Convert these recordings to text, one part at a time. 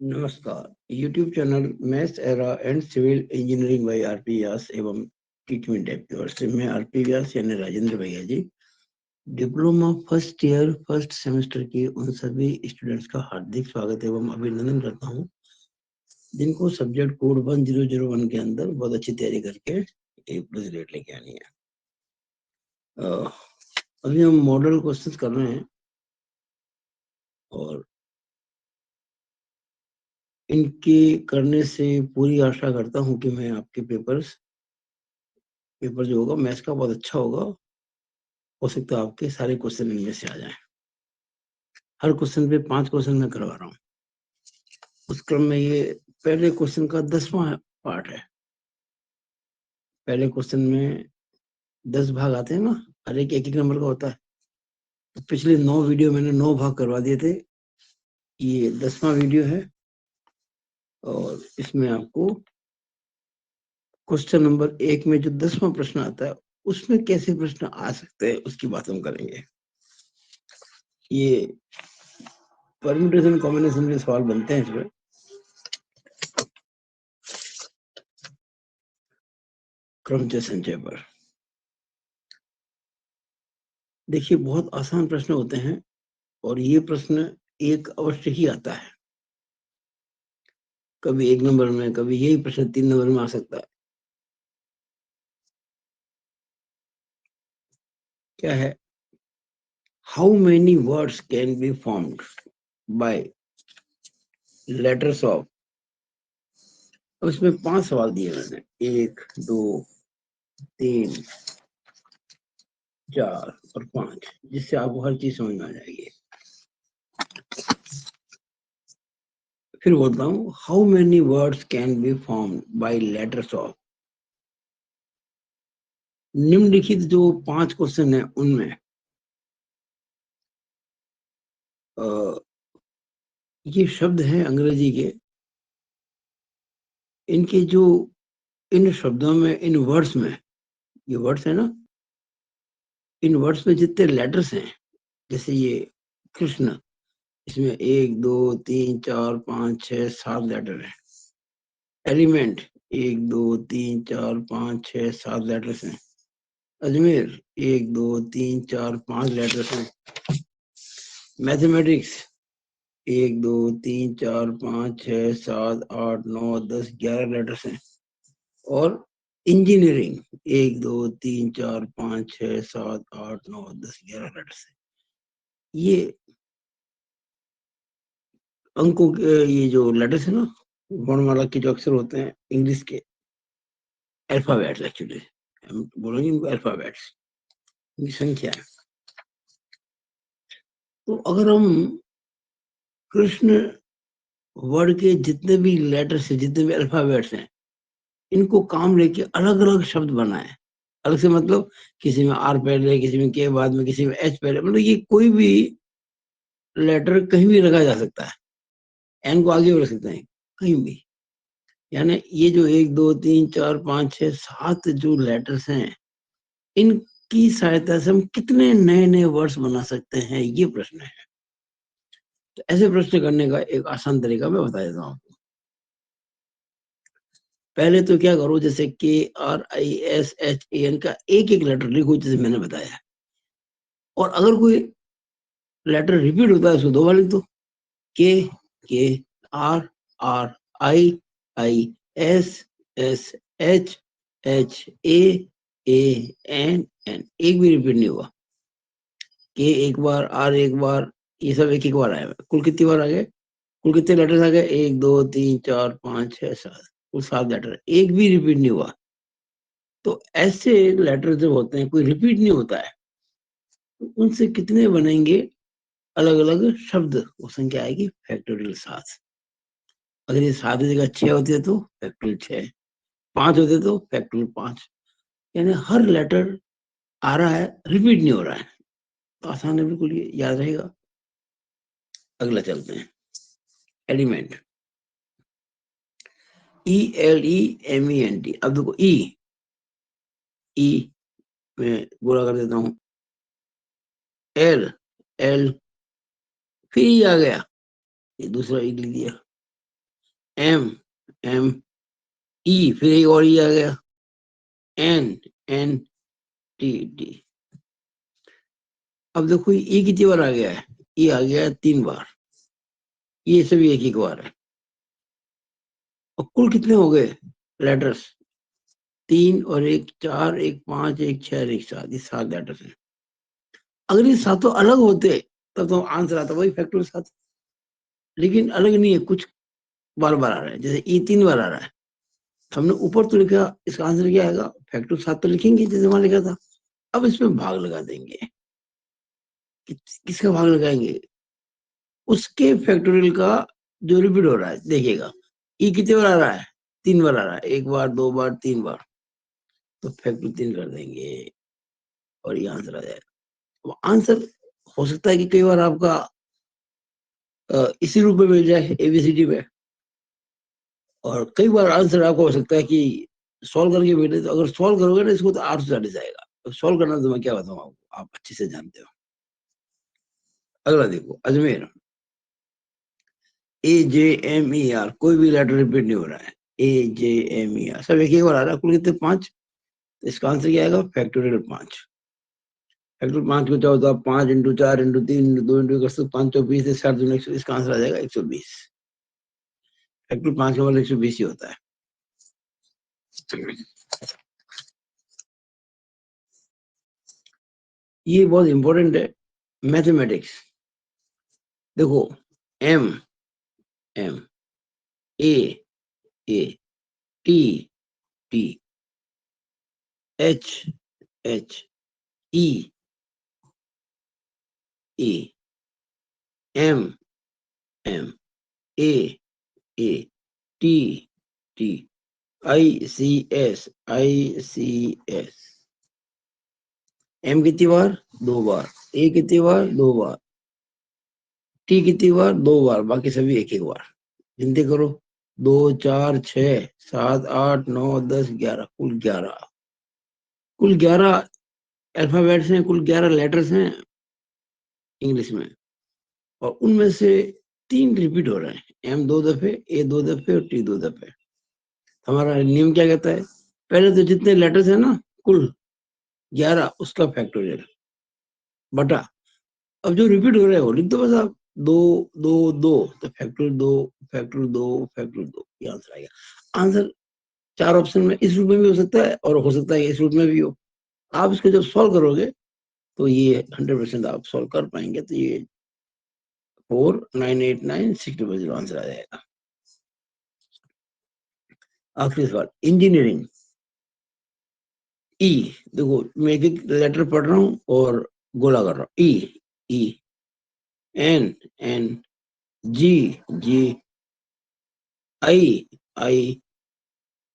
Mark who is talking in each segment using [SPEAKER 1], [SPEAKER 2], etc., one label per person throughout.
[SPEAKER 1] नमस्कार। YouTube channel maths era and civil engineering by RP Vyas एवं Teachmint app की ओर से मैं आरपी व्यास यानी राजेंद्र भैया G diploma first year first semester के उन सभी स्टूडेंट्स का हार्दिक स्वागत एवं अभिनंदन करता हूं जिनको सब्जेक्ट कोड 1001 के अंदर बहुत अच्छी तैयारी करके A+ ग्रेड लेके आनी है। अभी हम मॉडल क्वेश्चंस कर रहे हैं और इनके करने से पूरी आशा करता हूं कि मैं आपके पेपर जो होगा मैथ्स का बहुत अच्छा होगा। हो सकता है आपके सारे क्वेश्चन इनमें से आ जाएं। हर क्वेश्चन पे 5 क्वेश्चन मैं करवा रहा हूँ। उस क्रम में ये पहले क्वेश्चन का 10वां पार्ट है। पहले क्वेश्चन में 10 भाग आते हैं ना, हर एक एक नंबर का होता है। तो पिछले 9 वीडियो मैंने 9 भाग करवा दिए थे। ये 10वां वीडियो है और इसमें आपको क्वेश्चन नंबर 1 में जो 10वां प्रश्न आता है उसमें कैसे प्रश्न आ सकते हैं उसकी बात हम करेंगे। ये परम्यूटेशन कॉम्बिनेशन के सवाल बनते हैं इसमें। क्रमचय संचय पर देखिए बहुत आसान प्रश्न होते हैं और ये प्रश्न एक अवश्य ही आता है। कभी 1 नंबर में, कभी यही प्रश्न 3 नंबर में आ सकता है। क्या है? How many words can be formed by letters of. अब इसमें 5 सवाल दिए मैंने, 1 2 3 4 और 5, जिससे आपको हर चीज समझ में आ जाएगी। फिर बोलता हूँ, how many words can be formed by letters of. निम्नलिखित जो 5 क्वेश्चन है उनमें ये शब्द हैं अंग्रेजी के। इनके जो इन शब्दों में, इन वर्ड्स में, ये वर्ड्स है ना, इन वर्ड्स में जितने लेटर्स हैं, जैसे ये कृष्ण, इसमें 1 2 3 4 5 6 7 लेटर है। एलिमेंट 1 2 3 4 5 6 7 लेटर्स हैं। अजमेर 1 2 3 4 5 लेटर्स हैं। मैथमेटिक्स 1 2 3 4 5 6 7 8 9 10 11 लेटर्स हैं। और इंजीनियरिंग 1 2 3 4 5 6 7 8 9 10 11 लेटर्स हैं। ये अंकों के, ये जो लेटर्स है ना, वर्णमाला के जो अक्षर होते हैं इंग्लिश के, अल्फाबेट्स एक्चुअली हम बोलेंगे इनको अल्फाबेट्स, इनकी संख्या है। तो अगर हम कृष्ण वर्ड के जितने भी लेटर्स हैं, जितने भी अल्फाबेट्स हैं, इनको काम लेके अलग अलग शब्द बनाए। अलग से मतलब किसी में आर पहले, किसी में के बाद में, किसी में एच पहले, मतलब ये कोई भी लेटर कहीं भी लगाया जा सकता है। एन को आगे भी रख सकते हैं कहीं भी। यानी ये जो 1 2 3 4 5 6 7 जो लेटर्स हैं, इनकी सहायता से हम कितने नए नए वर्ड्स बना सकते हैं, ये प्रश्न है। तो ऐसे प्रश्न करने का एक आसान तरीका मैं बता देता हूँ। पहले तो क्या करो, जैसे KRISHAN का एक एक लेटर लिखो जैसे मैंने बताया। और अगर कोई लेटर रिपीट होता है उसको 2 बार लिख दो। K R R I S S H A N N, एक भी रिपीट नहीं हुआ। के एक बार, आर एक बार, ये सब एक एक बार आया। कुल कितनी बार आ गए? कुल कितने लेटर्स आ गए? 1 2 3 4 5 6 7, कुल 7 लेटर, एक भी रिपीट नहीं हुआ। तो ऐसे लेटर जब होते हैं, कोई रिपीट नहीं होता है, तो उनसे कितने बनेंगे अलग अलग शब्द? वो संख्या आएगी फैक्टोरियल 7। अगर ये 7 की जगह 6 होती है तो फैक्टोरियल 6, 5 होते तो फैक्टोरियल 5। यानी हर लेटर आ रहा है, रिपीट नहीं हो रहा है। तो आसान है बिल्कुल, ये याद रहेगा। अगला चलते हैं, एलिमेंट ELEMENT। अब देखो ई में पूरा कर देता हूँ, एल एल, फिर ई आ गया, ये दूसरा ई लिख दिया। एम एम ई, फिर एक और ई आ गया, एन एन टी टी। अब देखो ई कितनी बार आ गया है, ई आ गया है 3 बार, ये सभी एक एक बार है। और कुल कितने हो गए लेटर्स, 3 और 1 4, 1 5, 1 6, 1 7, ये 7 लेटर्स हैं। अगर ये सातों अलग होते तब तो आंसर आता वही फैक्टोरियल 7, लेकिन अलग नहीं है, कुछ बार बार आ रहा है। जैसे ई 3 बार आ रहा है, हमने ऊपर तो लिखा, इसका आंसर क्या आएगा, फैक्टोरियल 7 तो लिखेंगे जैसे वहां लिखा था। अब इसमें भाग लगा देंगे, किसका भाग लगाएंगे, उसके फैक्टोरियल का जो रिपीट हो रहा है। देखिएगा ई कितने बार आ रहा है, 3 बार आ रहा है, 1 बार 2 बार 3 बार, तो फैक्टर 3 कर देंगे और ये आंसर आ जाएगा। आंसर हो सकता है कि कई बार आपका इसी रूप में मिल जाए एबीसीडी में, और कई बार आंसर आपको हो सकता है कि सॉल्व करके मिले। तो अगर सॉल्व करोगे ना इसको तो 8 से जाएगा। तो सॉल्व करना तो मैं क्या बताऊँ आपको, आप अच्छे से जानते हो। अगला देखो, अजमेर, AJMER, कोई भी लेटर रिपीट नहीं हो रहा है, AJMER सब एक ही बार आ रहा है। कुल कितने, 5। तो इसका आंसर क्या आएगा, फैक्टोरियल 5। फैक्टोरियल 5 को चाहो तो आप 5 इंटू 4 इंटू 3 इंटू 2 इंटू 5 तो 20, 7 दूनी 120, इसका आंसर आ जाएगा 120। फैक्टोरियल 5 का मतलब 120 ही होता है। ये बहुत इंपॉर्टेंट है, मैथमेटिक्स। देखो, M M, A T T, H H, E A, M M, A A, T T, I C S. M कितनी बार, 2 बार। ए कितनी बार, 2 बार। टी कितनी बार, 2 बार। बाकी सभी एक एक बार। गिनती करो, 2 4 6 7 8 9 10 11, कुल 11। कुल 11 अल्फाबेट्स हैं, कुल 11 लेटर्स हैं इंग्लिश में, और उनमें से 3 रिपीट हो रहे हैं, एम 2 दफे, ए 2 दफे और टी 2 दफे। हमारा नियम क्या कहता है, पहले तो जितने लेटर्स हैं ना कुल 11, उसका फैक्टोरियल बटा, अब जो रिपीट हो रहे हो लिख दो बस आप, 2 2 2, तो फैक्टोरियल 2 ये आंसर आएगा। आंसर 4 ऑप्शन में इस रूप में भी हो सकता है और हो सकता है इस रूप में भी हो। आप इसको जब सॉल्व करोगे तो ये 100% आप सॉल्व कर पाएंगे। तो ये 4989 600 आंसर आ जाएगा। आखिरी सवाल, इंजीनियरिंग, ई। देखो मैं एक एक लेटर पढ़ रहा हूँ और गोला कर रहा हूँ। E E, N N, G G, I I,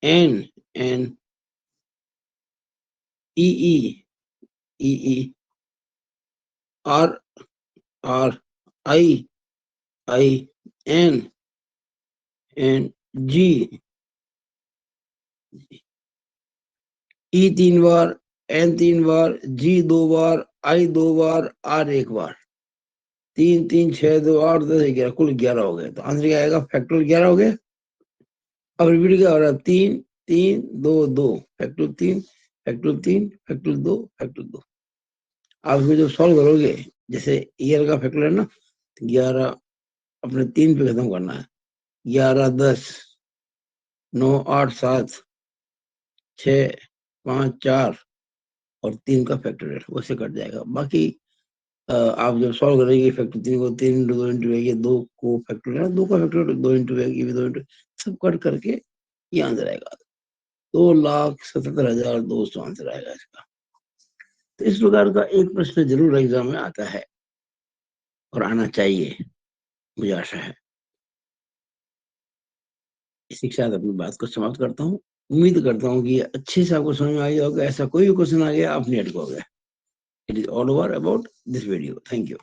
[SPEAKER 1] N N, E E, E E, R R, I I, N N, G, E 3 बार, एन 3 बार, जी 2 बार, आई 2 बार, आर 1 बार। 3 3 6 2 8 10 11, कुल 11 हो गए। तो आंसर क्या आएगा, फैक्टोरियल 11 हो गए। अब रिपीट क्या हो रहा है, 3 3 2 2, फैक्टोरियल 3 फैक्टोरियल 3 फैक्टोरियल 2 फैक्टोरियल 2। आप इसको जब सॉल्व करोगे, जैसे ईयर का फैक्टोरियल है ना, 11 अपने 3 पे खत्म करना है, 11 10 9 8 7 6 5 4 और 3 का फैक्टोरियल वैसे कट जाएगा। बाकी आप जब सॉल्व करेंगे फैक्टर 3 को, 3 इंटू 2 इंटू, ये 2 को फैक्टोरियल, 2 का फैक्टोरियल 2 इंटू, ये भी 2 इंटू, सब कट करके ये आंसर आएगा, 2,77,200 आंसर आएगा इसका। तो इस प्रकार का एक प्रश्न जरूर एग्जाम में आता है और आना चाहिए, मुझे आशा है। इसी के साथ अपनी बात को समाप्त करता हूँ। उम्मीद करता हूँ कि अच्छे से आपको समझ में आई होगा। ऐसा कोई भी क्वेश्चन आ गया आप नहीं अटकोगे। It is all over about this video. Thank you.